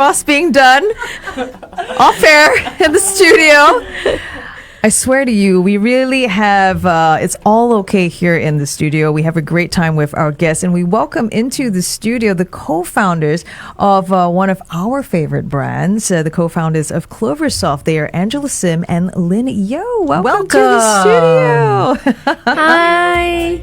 What's being done off air in the studio. I swear to you, we really have, it's all okay here in the studio. We have a great time with our guests, and we welcome into the studio the co-founders of one of our favorite brands, the co-founders of Cloversoft. They are Angela and Lynn. Welcome to the studio. Hi.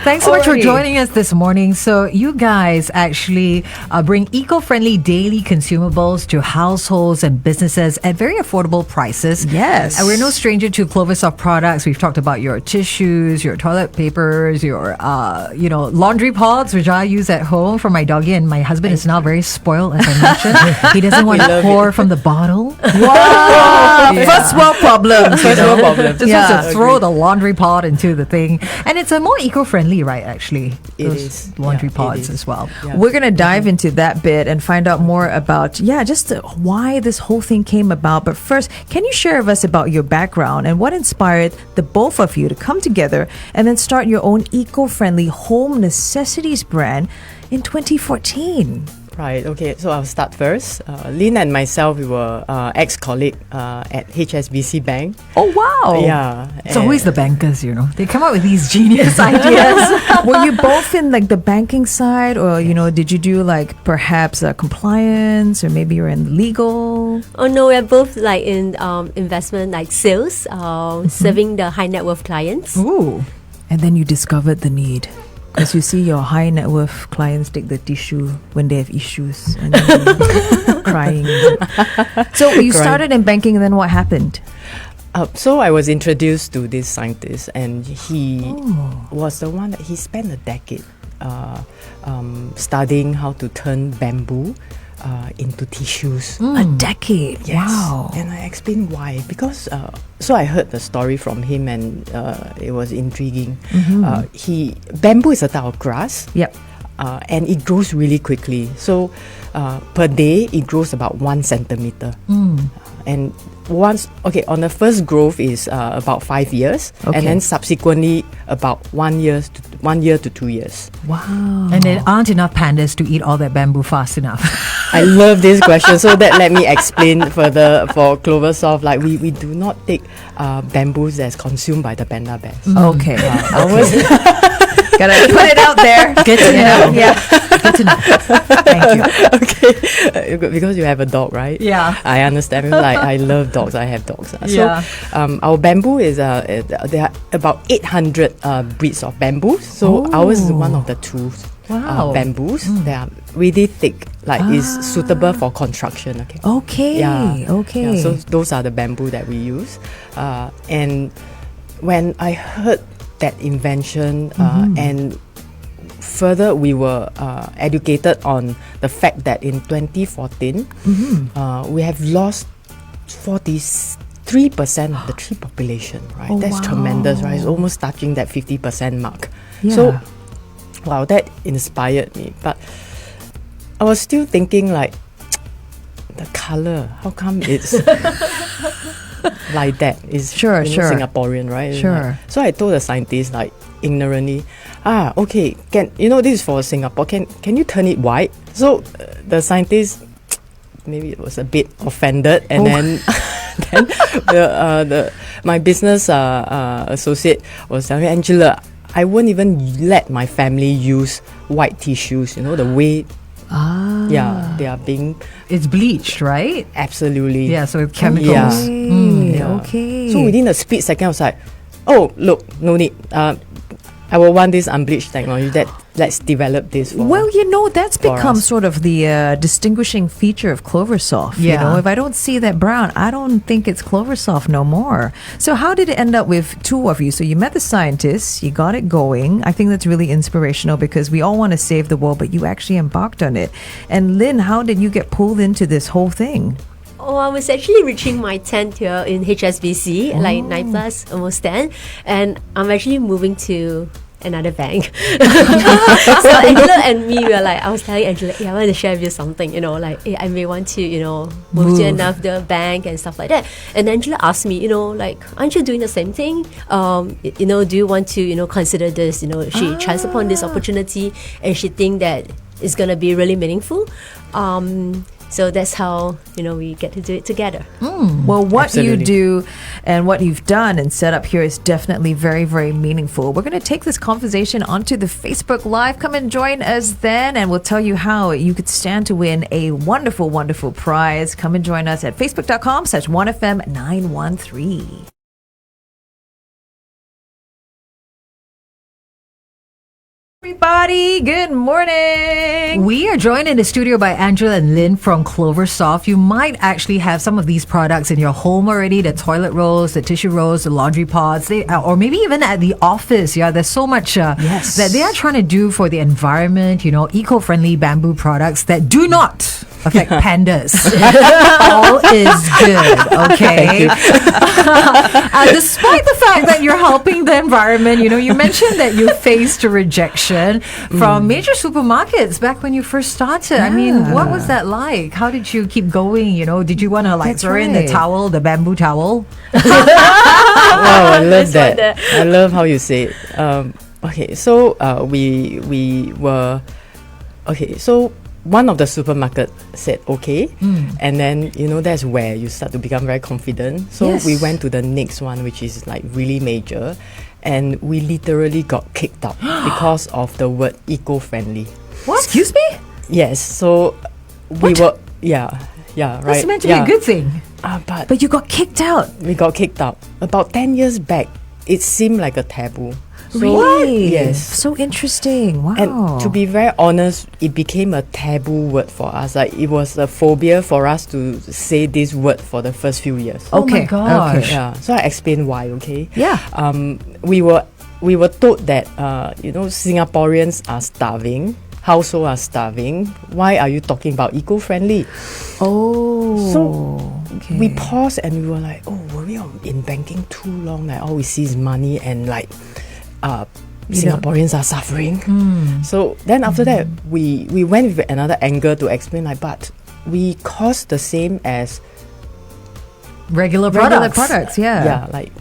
Thanks so much for joining us this morning. So you guys actually bring eco-friendly daily consumables to households and businesses at very affordable prices. Yes. And we're no stranger to Cloversoft products. We've talked about your tissues, your toilet papers, your laundry pods, which I use at home for my doggy. And my husband is now very spoiled, as I mentioned. He doesn't want to pour from the bottle. Wow. First world problems. Just wants to throw the laundry pod into the thing. And it's a more eco-friendly, right, actually? Those laundry pods as well. Yeah. We're going to dive into that bit and find out more about, just why this whole thing came about. But first, can you share with us about your background and what inspired the both of you to come together and then start your own eco-friendly home necessities brand in 2014? Right, okay, so I'll start first. Lynn and myself, we were ex-colleague at HSBC Bank. Oh, wow. Yeah. It's always the bankers, they come up with these genius ideas. Were you both in like the banking side, or, did you do like perhaps compliance, or maybe you're in legal? Oh, no, we're both like in investment, like sales, serving the high net worth clients. Ooh. And then you discovered the need. Because you see your high net worth clients take the tissue when they have issues and then crying. So you started in banking, and then what happened? So I was introduced to this scientist, and he was the one that he spent a decade studying how to turn bamboo into tissues. A decade? Yes. Wow. And I explained why. Because so I heard the story from him, and it was intriguing. Bamboo is a type of grass. Yep. And it grows really quickly. So per day, it grows about 1 centimeter. And on the first growth is about 5 years, and then subsequently about 1 year to 2 years. Wow. And there aren't enough pandas to eat all that bamboo fast enough. I love this question. So that let me explain further for Cloversoft. Like we do not take bamboos that's consumed by the panda bears. Okay. Ours. Gotta put it out there. Good to know. Yeah. Good to know. Thank you. Okay. Because you have a dog, right? Yeah. I understand. Because I love dogs. I have dogs. Yeah. So our bamboo is there are about 800 breeds of bamboo. So ours is one of the two bamboos. They are really thick. Like is suitable for construction. Okay. Okay. Yeah, so those are the bamboo that we use. And when I heard that invention and further we were educated on the fact that in 2014 we have lost 43% of the tree population, right? That's tremendous, right? It's almost touching that 50% mark. So that inspired me, but I was still thinking like the color, how come it's like that? Is Singaporean, right? Sure. So I told the scientist, like ignorantly, okay, this is for Singapore. Can you turn it white? So the scientist maybe it was a bit offended, and then my business associate was telling me, Angela, I won't even let my family use white tissues. The way. They are being... It's bleached, right? Absolutely. Yeah, so with chemicals. Okay. So within a split second, I was like, oh, look, no need. I will want this unbleached technology. Let's develop this. That's become sort of the distinguishing feature of Cloversoft. If I don't see that brown, I don't think it's Cloversoft no more. So how did it end up with two of you? So you met the scientists, you got it going. I think that's really inspirational because we all want to save the world, but you actually embarked on it. And Lynn, how did you get pulled into this whole thing? Oh, I was actually reaching my 10th here in HSBC, like 9 plus, almost 10. And I'm actually moving to another bank. So Angela and me were like, I was telling Angela, I want to share with you something, I may want to, move to another bank and stuff like that. And Angela asked me, aren't you doing the same thing? Do you want to, consider this? She chanced upon this opportunity and she think that it's going to be really meaningful. So that's how, we get to do it together. Well, what Absolutely. you do and what you've done and set up here is definitely very, very meaningful. We're going to take this conversation onto the Facebook Live. Come and join us then, and we'll tell you how you could stand to win a wonderful, wonderful prize. Come and join us at facebook.com/1FM913. Everybody, good morning. We are joined in the studio by Angela and Lynn from Cloversoft. You might actually have some of these products in your home already, the toilet rolls, the tissue rolls, the laundry pods, or maybe even at the office. Yeah, there's so much that they are trying to do for the environment, eco-friendly bamboo products that do not affect pandas. All is good, okay? Despite the fact that you're helping the environment, you mentioned that you faced a rejection from major supermarkets back when you first started. I mean, what was that like? How did you keep going? Did you want to throw in the towel, the bamboo towel? Wow, I love that. I love how you say it. Okay, so we were so one of the supermarket said okay, and then that's where you start to become very confident. So we went to the next one, which is like really major, and we literally got kicked out because of the word eco-friendly. What? Excuse me? Yes, so we were right. That's meant to be a good thing. But you got kicked out. We got kicked out about 10 years back. It seemed like a taboo. So, Really? Yes. So interesting. Wow. And to be very honest, it became a taboo word for us. Like it was a phobia for us to say this word for the first few years. Oh my gosh. Okay. Yeah. So I explain why. Okay. Yeah. We were told that Singaporeans are starving. Households are starving. Why are you talking about eco-friendly? Oh. So okay. we paused and we were like, were we in banking too long? Like all we see is money and like Singaporeans are suffering. So then after that, we went with another angle to explain but we cost the same as Regular products. yeah, like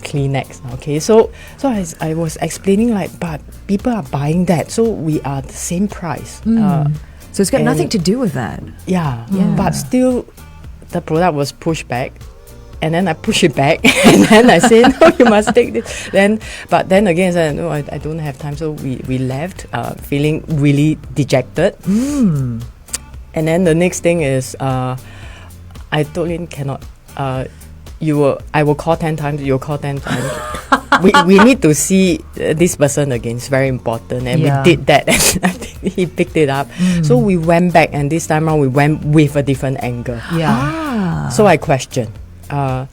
Kleenex. Okay, so I was explaining but people are buying that, so we are the same price. So it's got nothing to do with that. Yeah, but still, the product was pushed back. And then I push it back, and then I say, no, you must take this. But then again, I said, no, I don't have time. So we left, feeling really dejected. And then the next thing is, I told him, cannot. I will call 10 times. You'll call 10 times. we need to see this person again. It's very important, and we did that. And I think he picked it up. So we went back, and this time around we went with a different angle. Yeah. So I questioned. Are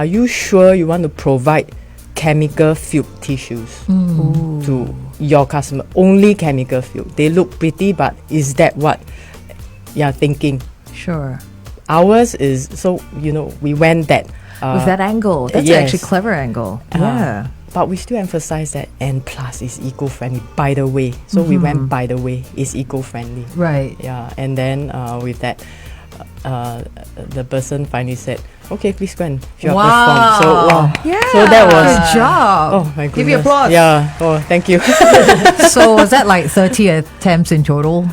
you sure you want to provide chemical filled tissues to your customer? Only chemical filled. They look pretty, but is that what you're thinking? Sure. Ours is, we went that. With that angle. That's yes. actually a clever angle. Yeah. But we still emphasize that N plus is eco-friendly, by the way. So we went by the way, it's eco-friendly. Right. Yeah, and then with that, the person finally said, okay, please go and fill up the form. So, Yeah. So that was... Good job. Oh my goodness. Give you applause. Yeah. Oh, thank you. So was that like 30 attempts in total?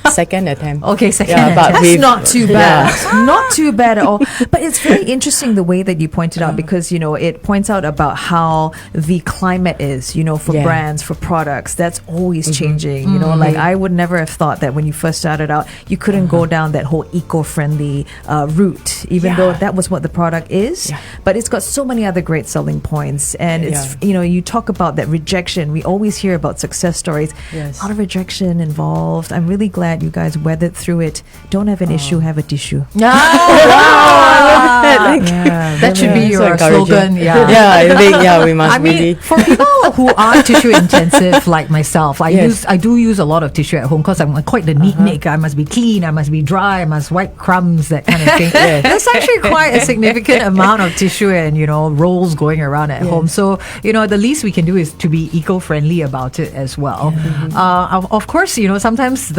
Second attempt. Okay, second Yeah, but attempt. That's not too bad. Not too bad at all. But it's very interesting the way that you pointed out, because, it points out about how the climate is, for brands, for products. That's always changing. Like I would never have thought that when you first started out, you couldn't go down that whole eco-friendly route, even though that was what the product is. Yeah. But it's got so many other great selling points. And it's, you talk about that rejection. We always hear about success stories. Yes. A lot of rejection involved. I'm really glad you guys weathered through it. Don't have an issue, have a tissue. That should be So your encouraging. slogan. Yeah. Yeah, I think we must I mean, really... for people who are tissue intensive like myself, I do use a lot of tissue at home because I'm quite the neatnik. I must be clean, I must be dry, I must wipe crumbs, that kind of thing. There's actually quite a significant amount of tissue and rolls going around at home. So the least we can do is to be eco-friendly about it as well. Of course, sometimes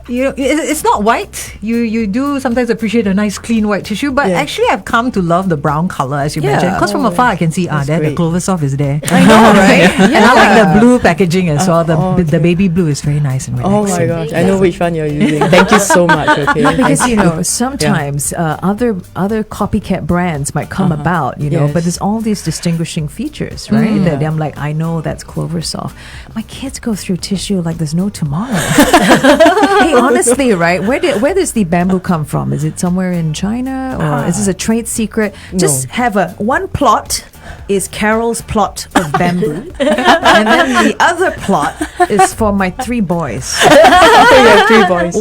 it's not white. You do sometimes appreciate a nice clean white tissue, but actually I've have come to love the brown color, as you Yeah. mentioned. Because from afar, I can see, there, the great. Cloversoft is there. I know, right? And I like the blue packaging as well. The baby blue is very nice and Oh relaxing. my gosh, I know which one you're using. Thank you so much. Okay, Because Thank you know sometimes other copycat brands might come about, you know, Yes. but there's all these distinguishing features, right? That I'm like, I know that's Cloversoft. My kids go through tissue like there's no tomorrow. Hey, honestly, right? Where does the bamboo come from? Is it somewhere in China, or is this a trade secret? Just have one plot is Carol's plot of bamboo, and then the other plot is for my 3 boys. you have 3 boys.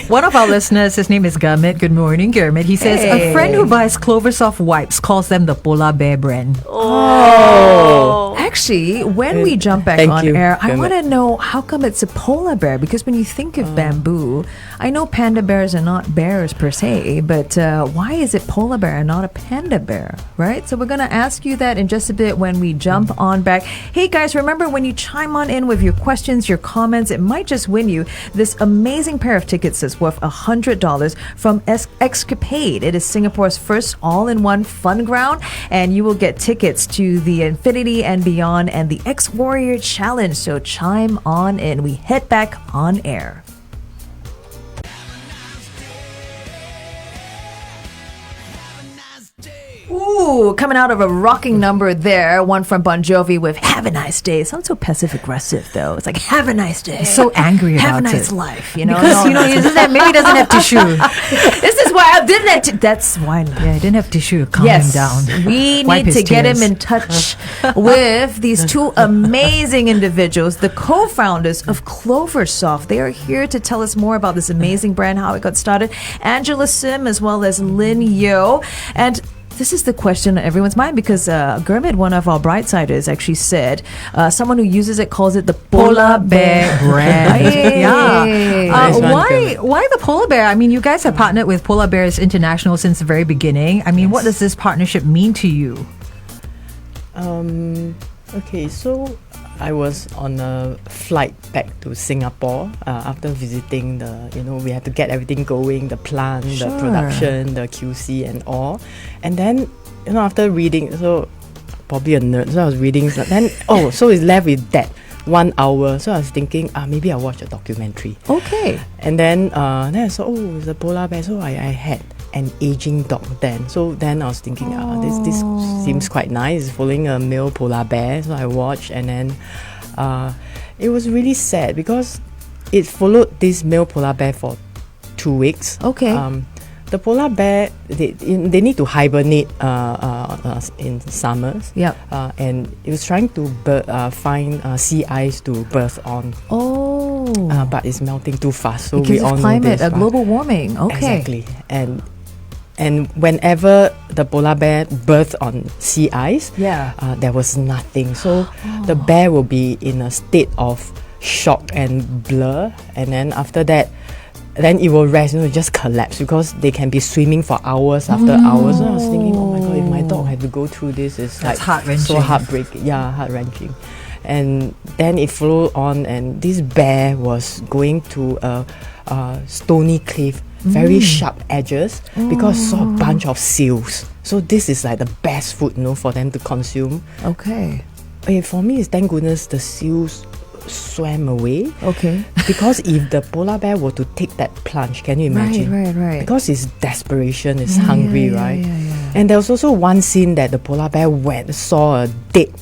One of our listeners, his name is Gurmit. Good morning, Gurmit. He says Hey. a friend who buys Cloversoft wipes calls them the polar bear brand. Oh. Actually, when we jump back Thank on you, air, I Gurmit. want to know how come it's a polar bear? Because when you think of bamboo, I know panda bears are not bears per se, but why is it polar bear and not a panda bear, right? So we're going to ask you that in just a bit when we jump on back. Hey guys, remember when you chime on in with your questions, your comments, it might just win you this amazing pair of tickets that's worth $100 from Escapade. It is Singapore's first all-in-one fun ground, and you will get tickets to the Infinity and Beyond and the X-Warrior Challenge. So chime on in. We head back on air. Ooh, coming out of a rocking number there. One from Bon Jovi with Have a Nice Day. It sounds so passive-aggressive, though. It's like, have a nice day. So angry Have a about nice it. life, you know? Because, maybe he doesn't have tissue. This is why I didn't have that's why. Yeah, he didn't have tissue to calm him down. We Wipe need his to get him tears. in touch with these 2 amazing individuals, the co-founders of Cloversoft. They are here to tell us more about this amazing brand, how it got started. Angela Sim as well as Lynn Yo. And this is the question on everyone's mind because Gurmit, one of our Brightsiders, actually said someone who uses it calls it the polar bear brand. Yeah. Nice one, Why the polar bear? I mean, you guys have partnered with Polar Bears International since the very beginning. I mean, what does this partnership mean to you? Okay, so I was on a flight back to Singapore after visiting we had to get everything going, the plant, Sure. the production, the QC and all. And then, after reading, so probably a nerd, so I was reading, so it's left with that 1 hour. So I was thinking, maybe I'll watch a documentary. Okay. And then I saw, it's a polar bear. So I had an aging dog then. So then I was thinking, this seems quite nice, following a male polar bear. So I watched, and then it was really sad because it followed this male polar bear for 2 weeks. Okay. The polar bear, they need to hibernate in summers. Yep. And it was trying to find sea ice to birth on. Oh. But it's melting too fast. So Because we all of know climate, this, right? global warming. Okay. Exactly. And whenever the polar bear birthed on sea ice, there was nothing. So the bear will be in a state of shock and blur, and then after that, then it will rest, just collapse because they can be swimming for hours after hours. So I was thinking, oh my god, if my dog had to go through this, it's That's like heart-wrenching. so heartbreaking. Yeah, heart-wrenching. And then it followed on, and this bear was going to a stony cliff, very sharp edges, because saw a bunch of seals. So this is like the best food, for them to consume. Okay. For me, it's thank goodness the seals swam away. Okay. Because if the polar bear were to take that plunge, can you imagine? Right. Because it's desperation, it's hungry, right? Yeah. And there was also one scene that the polar bear saw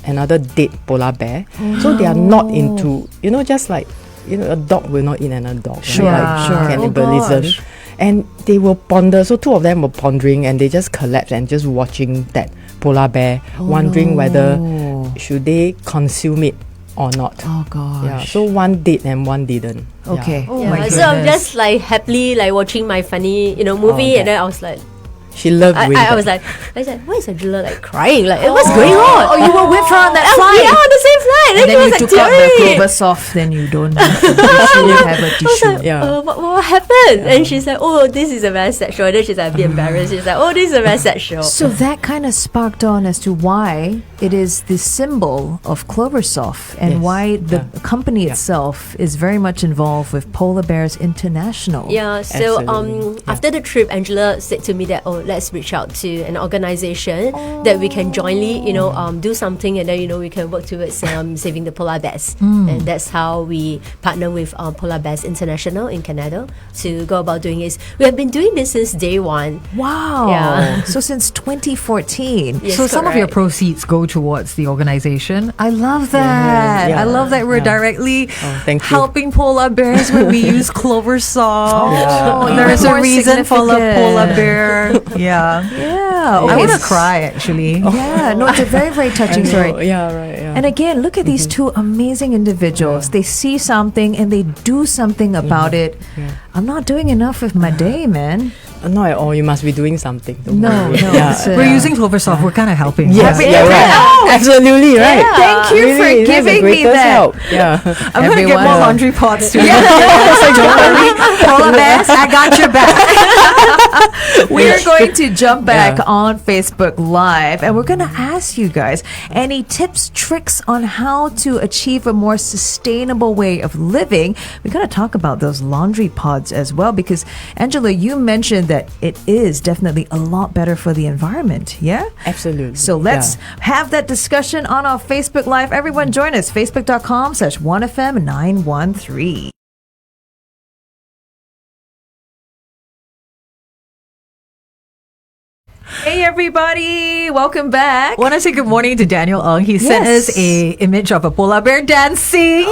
another dead polar bear. So they are not into, just like, a dog will not eat another dog. Sure, right? sure. Cannibalism. Oh, gosh. And they will ponder. So 2 of them were pondering, and they just collapsed and just watching that polar bear, wondering whether should they consume it or not. Oh gosh. Yeah. So one did and one didn't. Okay. Yeah. Oh Yeah, my so I'm goodness. just like happily like watching my funny movie, and then I was like, She loved I doing was that. like, why is Angela like crying? Like, what's going on? Oh, you were with her on that Oh, flight. yeah, on the the same flight. And then he was you like, took out the tearing. Cloversoft, then you don't have a tissue, have a tissue. Yeah. What happened? And she's like, oh, this is a very sad show. And then she's like a bit embarrassed. She's like, oh, this is a very sad show. So that kind of sparked on as to why it is the symbol of Cloversoft and Yes. why the company Yeah. itself is very much involved with Polar Bears International. Yeah, so Absolutely. Yeah. after the trip, Angela said to me that, oh, let's reach out to an organization that we can jointly, do something, and then, we can work towards saving the polar bears. And that's how we partner with Polar Bears International in Canada to go about doing this. We have been doing this since day one. Wow. Yeah. So since 2014. Yes, So some of your correct. proceeds go towards the organization. I love that. Yeah. I love that we're Yeah. directly thank you. helping polar bears when we use Cloversoft. Yeah. There is More a reason for the significant. polar bear. Yeah. Yeah. I okay. want to cry actually. Yeah, no, it's a very, very touching I know. story. Yeah, right. Yeah. And again, look at these two amazing individuals. They see something and they do something about it. Yeah. I'm not doing enough with my day, man. Not at all. You must be doing something. Don't No, worry. no, Yeah. it's, We're using Cloversoft. We're kind of helping. Yes, Happy- yeah, right. Yeah. Absolutely right. Thank you for Really, that's the giving me greatest that. help. Yeah. I'm going to get Everyone. more laundry pots too. Don't worry. Polar bears, I got your back. We're going to jump back Yeah. on Facebook Live and we're going to ask you guys any tips, tricks on how to achieve a more sustainable way of living. We're going to talk about those laundry pods as well because, Angela, you mentioned that it is definitely a lot better for the environment. Yeah? Absolutely. So let's have that discussion on our Facebook Live. Everyone join us, facebook.com/1FM913. Hey everybody, welcome back. Want to say good morning to Daniel Ong. He sent Yes. us a image of a polar bear dancing. Oh,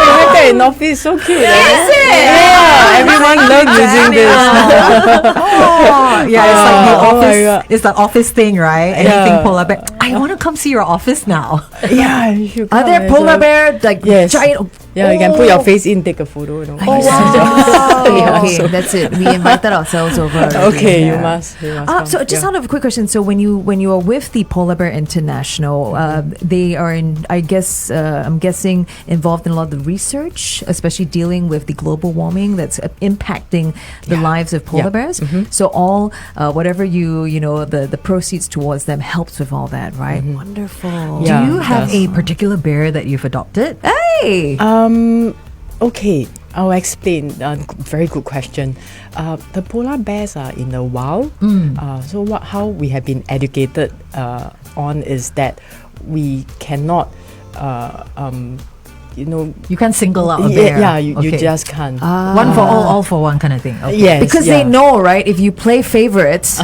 you have that in office. So cute. Is it? Yeah, everyone loves using this. Oh, yeah, it's like the Oh, my office. God. It's the office thing, right? Anything Yeah. polar bear. I want to come see your office now. Yeah, you should Are come there as polar well. bear like Yes. giant? Yeah, you can put your face in, take a photo. Oh, Oh, wow. Yeah, Okay, so- that's it. We invited ourselves over. already. Okay, Yeah. you must. Come. So just Yeah. out of a quick question, so when you are with the Polar Bear International, they are in, I guess, I'm guessing involved in a lot of the research, especially dealing with the global warming that's impacting the lives of polar Yeah. bears. So all whatever the proceeds towards them helps with all that, right? Wonderful. Yeah. Do you have does. a particular bear that you've adopted? Hey. Okay, I'll explain. Very good question. The polar bears are in the wild. So how we have been educated on is that we cannot, You can single out a bear. yeah, you Okay. just can't. One for all for one kind of thing. Okay. Yes, Because yeah. they know, right? If you play favorites,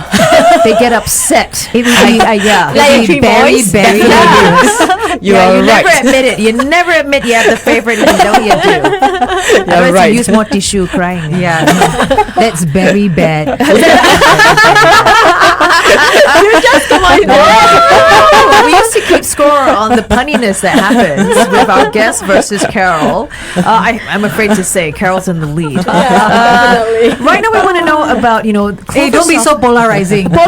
they get upset. It would be, Yeah. Like it'd be Three very, Boys? very You Yeah, are you right. never admit it. You never admit you have the favorite. You know you do. Otherwise, right. you use more tissue crying. Yeah, that's very bad. We used to keep score on the punniness that happens with our guest versus Carol. I'm afraid to say Carol's in the lead. Right now, we want to know about Hey, don't be so polarizing. Well,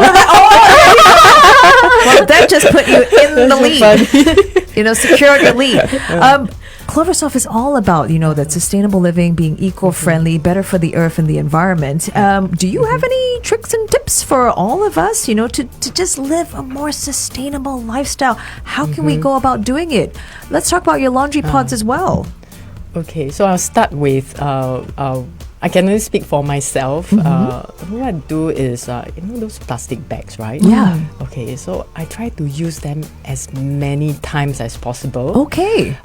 that just put you in the lead. Secured your lead. Cloversoft is all about, that sustainable living, being eco-friendly, better for the earth and the environment. Do you have any tricks and tips for all of us, to just live a more sustainable lifestyle? How can we go about doing it? Let's talk about your laundry pods as well. Okay, so I'll start with I can only speak for myself. What I do is those plastic bags, right? Yeah. Okay, so I try to use them as many times as possible. Okay.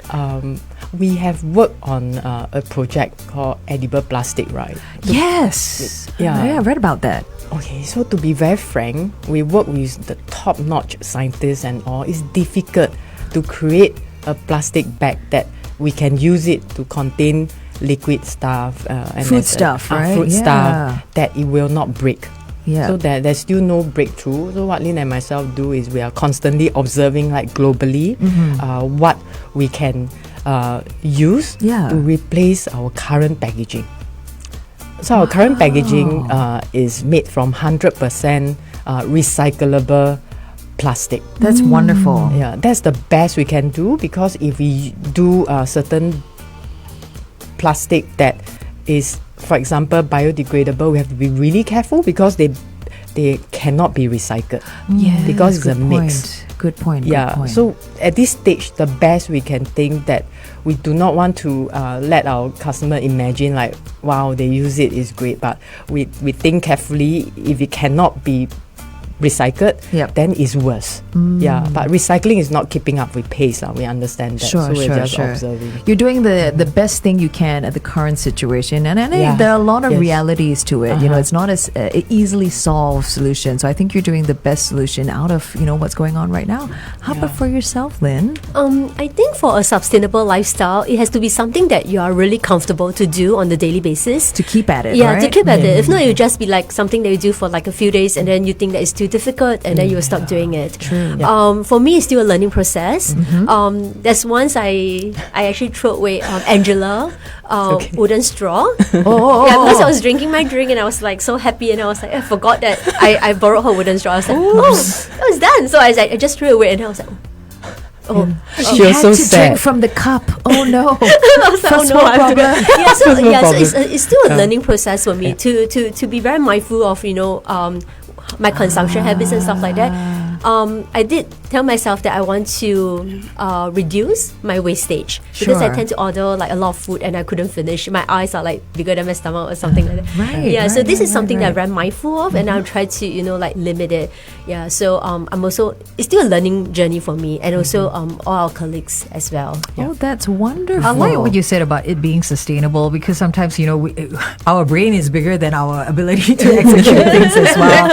We have worked on a project called Edible Plastic, right? Yes. Yeah. I read about that. Okay, so to be very frank, we work with the top-notch scientists and all. It's difficult to create a plastic bag that we can use it to contain liquid stuff and Food as stuff, right? Food Yeah. stuff that it will not break. Yeah. So there's still no breakthrough. So what Lynn and myself do is we are constantly observing, like globally, what we can use Yeah. to replace our current packaging. So our current packaging is made from 100% recyclable plastic. That's wonderful. Yeah, that's the best we can do, because if we do certain plastic that is, for example, biodegradable, we have to be really careful, because they cannot be recycled. Yeah, because it's a good mix. point. Good point. Yeah, Good point. so at this stage, the best we can think that we do not want to let our customer imagine like, wow, they use it is great, but we think carefully. If it cannot be recycled, Yep. then it's worse. Yeah, but recycling is not keeping up with pace. We understand that. Sure, so we're sure, just sure. observing. You're doing the best thing you can at the current situation, and Yeah. there are a lot of Yes. realities to it. You know, it's not as easily solved solution. So I think you're doing the best solution out of what's going on right now. How about for yourself, Lynn? I think for a sustainable lifestyle, it has to be something that you are really comfortable to do on the daily basis. To keep at it, Yeah, right? to keep at it. If not, it would just be like something that you do for like a few days, and then you think that it's too difficult, and then you will stop doing it. True. For me, it's still a learning process. There's once I actually threw away Angela wooden straw. Yeah, because I was drinking my drink and I was like so happy, and I was like, I forgot that I borrowed her wooden straw. I was like, that was done. So I was like, I just threw it away, and I was like, She She was had so to sad. drink from the cup. Oh no. I was like, First oh no, world I have to- problem. yeah, so First world yeah, so problem. it's still a learning process for me to be very mindful of my consumption habits and stuff like that. I did tell myself that I want to reduce my wastage, because I Sure. tend to order like a lot of food and I couldn't finish. My eyes are like bigger than my stomach or something like that. Right, Yeah. So right, this is right, something right, that I'm very mindful of, and I'll try to like limit it. Yeah. So I'm also, it's still a learning journey for me, and also all our colleagues as well. Oh, that's wonderful. I like what you said about it being sustainable, because sometimes, our brain is bigger than our ability to execute things as well.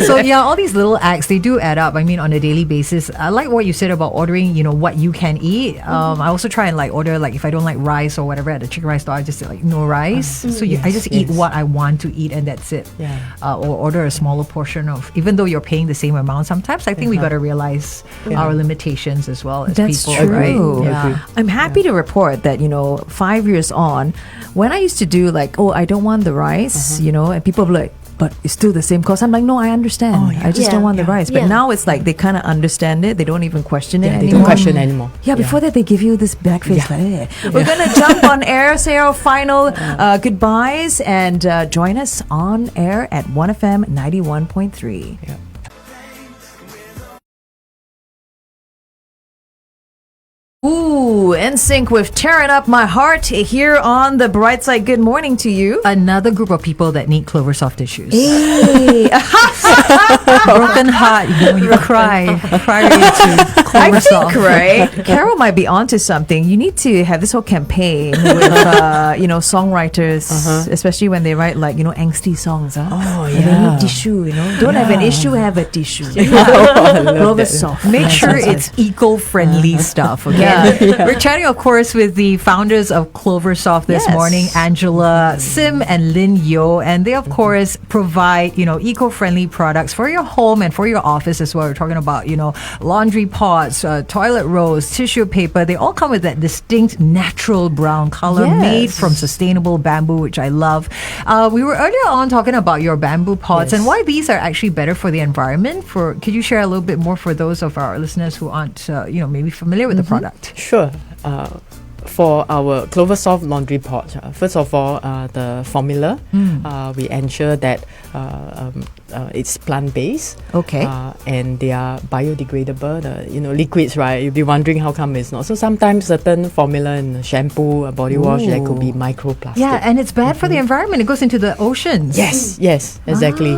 So yeah, all these little acts, they do add up. I mean, on a daily basis. I like what you said about ordering, what you can eat. I also try and order, if I don't like rice or whatever at the chicken rice store, I just say no rice. So I just eat what I want to eat, and that's it. Yeah. Or order a smaller portion of, even though you're paying the same amount, sometimes I think we got to realize our limitations as well as That's people, true. right? Agree. I'm happy to report that 5 years on, when I used to do I don't want the rice, and people were like, but it's still the same cost. I'm like, no, I understand. I just don't want the rice. But now it's like they kind of understand it. They don't even question it Yeah, anymore. they don't question anymore. Yeah, before that, they give you this back face. Like, We're going to jump on air, say our final goodbyes, and join us on air at 1FM 91.3. Yeah. Ooh, NSYNC with Tearing Up My Heart here on the Brightside. Good morning to you. Another group of people that need Cloversoft tissues. Hey. Broken heart, you cry ready to I Cloversoft. think, right? Carol might be onto something. You need to have this whole campaign with, songwriters, especially when they write angsty songs. Oh, And they yeah. need tissue, Don't have an issue, have a tissue. I love that. Cloversoft. Make sure it's eco-friendly stuff, okay? Yeah. We're chatting, of course, with the founders of Cloversoft this Yes. morning, Angela, Sim, and Lynn Yo. And they, of course, provide, eco-friendly products for your home and for your office as well. We're talking about, laundry pots, toilet rolls, tissue paper. They all come with that distinct natural brown color Yes. made from sustainable bamboo, which I love. We were earlier on talking about your bamboo pots and why these are actually better for the environment. Could you share a little bit more for those of our listeners who aren't, maybe familiar with the product? Sure. For our Cloversoft laundry pot, first of all, the formula, we ensure that it's plant-based. Okay. And they are biodegradable. The liquids, right? You'll be wondering how come it's not. So sometimes certain formula in shampoo, body wash, there could be microplastic. Yeah, and it's bad for the environment. It goes into the oceans. Yes, exactly.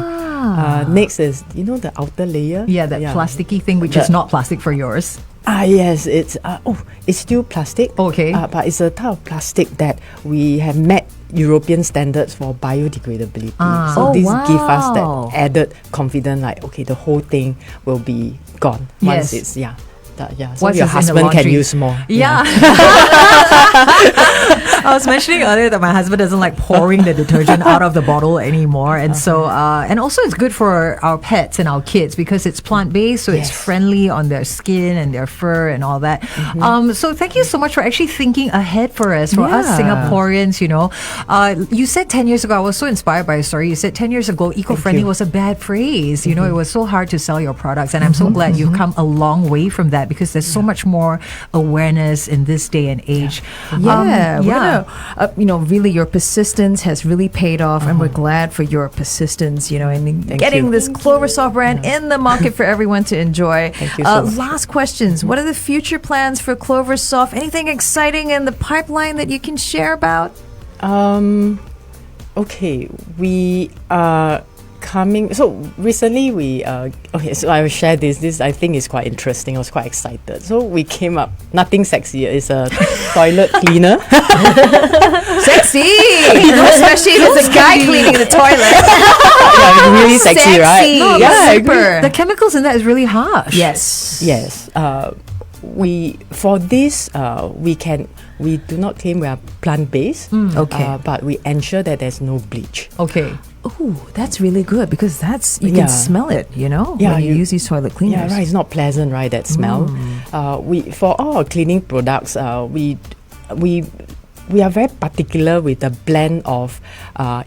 Next is the outer layer. Yeah, that plasticky thing, which is not plastic for yours. Yes, it's it's still plastic. Okay. But it's a type of plastic that we have met European standards for biodegradability. So this give us that added confidence, the whole thing will be gone once Yes. it's So Once your it's in the husband can laundry. use more. Yeah. I was mentioning earlier that my husband doesn't like pouring the detergent out of the bottle anymore. And so, and also it's good for our pets and our kids because it's plant-based, so it's friendly on their skin and their fur and all that. So thank you so much for actually thinking ahead for us, for us Singaporeans, you know. You said 10 years ago, I was so inspired by your story. You said 10 years ago, eco-friendly was a bad phrase. You know, it was so hard to sell your products. And I'm so glad you've come a long way from that because there's so much more awareness in this day and age. Really your persistence has really paid off, and we're glad for your persistence, in getting this Cloversoft brand in the market for everyone to enjoy. Thank you so much. Last questions. What are the future plans for Cloversoft? Anything exciting in the pipeline that you can share about? Okay, we are coming. So recently so I will share this I think is quite interesting. I was quite excited. So we came up, nothing sexier, it's a toilet cleaner. Sexy! Especially if it's a guy cleaning the toilet. Really sexy, right? No, Yeah, I super. The chemicals in that is really harsh. Yes. For this, we do not claim we are plant-based, Okay. but we ensure that there's no bleach. Okay. Oh, that's really good because you can smell it, when you use these toilet cleaners. Yeah, right. It's not pleasant, right? That smell. For all our cleaning products, we are very particular with the blend of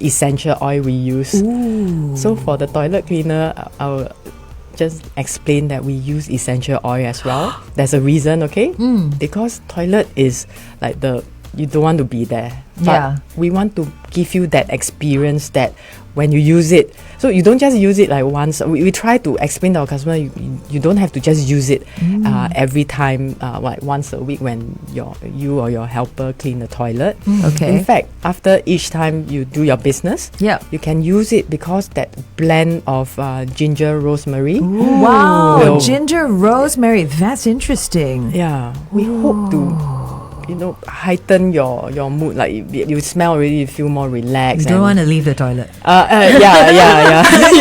essential oil we use. Ooh. So for the toilet cleaner, I'll just explain that we use essential oil as well. There's a reason, okay? Because toilet is like you don't want to be there. But we want to give you that experience that when you use it, so you don't just use it like once. We try to explain to our customer, you don't have to just use it every time, like once a week when you or your helper clean the toilet. Okay. In fact, after each time you do your business, you can use it because that blend of ginger, rosemary. Wow, ginger, rosemary, that's interesting. Yeah, we hope to heighten your mood. Like you smell already, you feel more relaxed. You don't want to leave the toilet. You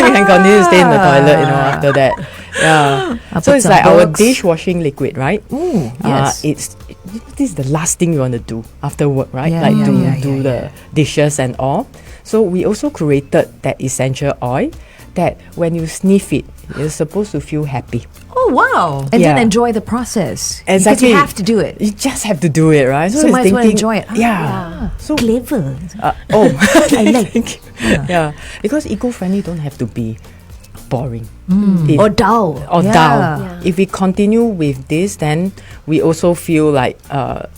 can continue to stay in the toilet, after that. Yeah. So it's like our dishwashing liquid, right? Ooh, yes. This is the last thing you want to do after work, right? Do the dishes and all. So we also created that essential oil that when you sniff it, you're supposed to feel happy. Oh, wow. And then enjoy the process. Exactly. Because you have to do it. You just have to do it, right? So might as well enjoy it. So Clever. I like. Yeah, because eco-friendly don't have to be boring or dull. Dull. If we continue with this, then we also feel like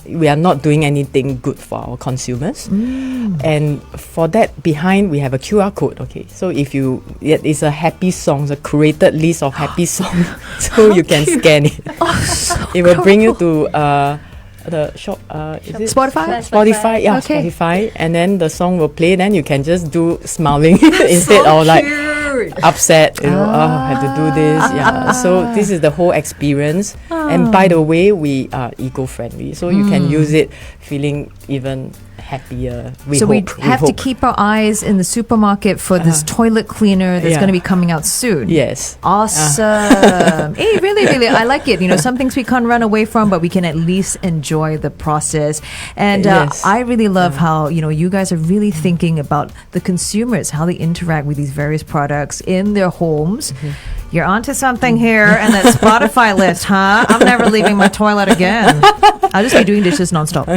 we are not doing anything good for our consumers. And for that, behind we have a QR code. Okay, so if it's a happy songs, a curated list of happy songs, so you can scan it. It will bring you to the shop. Is it Spotify? Spotify, yeah, Okay. Spotify, and then the song will play. Then you can just do smiling instead of like upset. I have to do this. Yeah. So this is the whole experience. And by the way, we are eco-friendly, so you can use it feeling even happier. We have to keep our eyes in the supermarket for this toilet cleaner that's going to be coming out soon. Yes. Awesome. Hey, really, I like it. Some things we can't run away from, but we can at least enjoy the process. And I really love how, you guys are really thinking about the consumers, how they interact with these various products in their homes. You're onto something here, and that Spotify list, huh? I'm never leaving my toilet again. I'll just be doing dishes nonstop.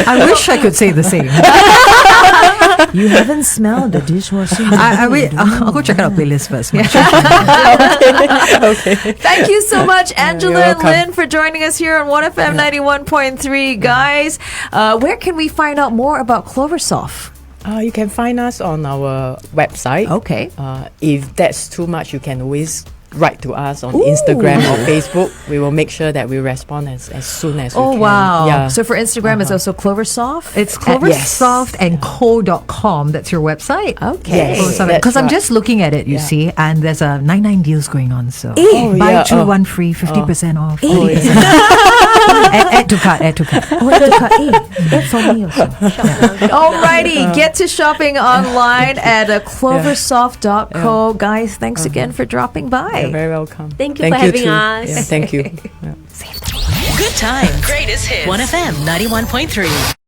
I wish I could say the same. You haven't smelled the dishwashing. I'll go check out our playlist first. Okay. Thank you so much, Angela and welcome. Lynn, for joining us here on 1FM 91.3. Guys, where can we find out more about Cloversoft? You can find us on our website. Okay. If that's too much, you can always write to us on Instagram or Facebook. We will make sure that we respond as soon as we can. Oh, wow. Yeah. So for Instagram, it's also Cloversoft? It's cloversoftandco.com. That's your website. Okay. Yes. Because I'm right. just looking at it, you see, and there's a 99 deals going on. So Oh, buy yeah. 2, 1 free, 50% off. Oh, yeah. Add to cart, add to cart. It's for me also. Alrighty, get to shopping online at cloversoft.co. Guys, thanks again for dropping by. You're very welcome. Thank you for having too. us. Yeah, thank you. Yeah. Good times. Greatest hits. 1FM 91.3.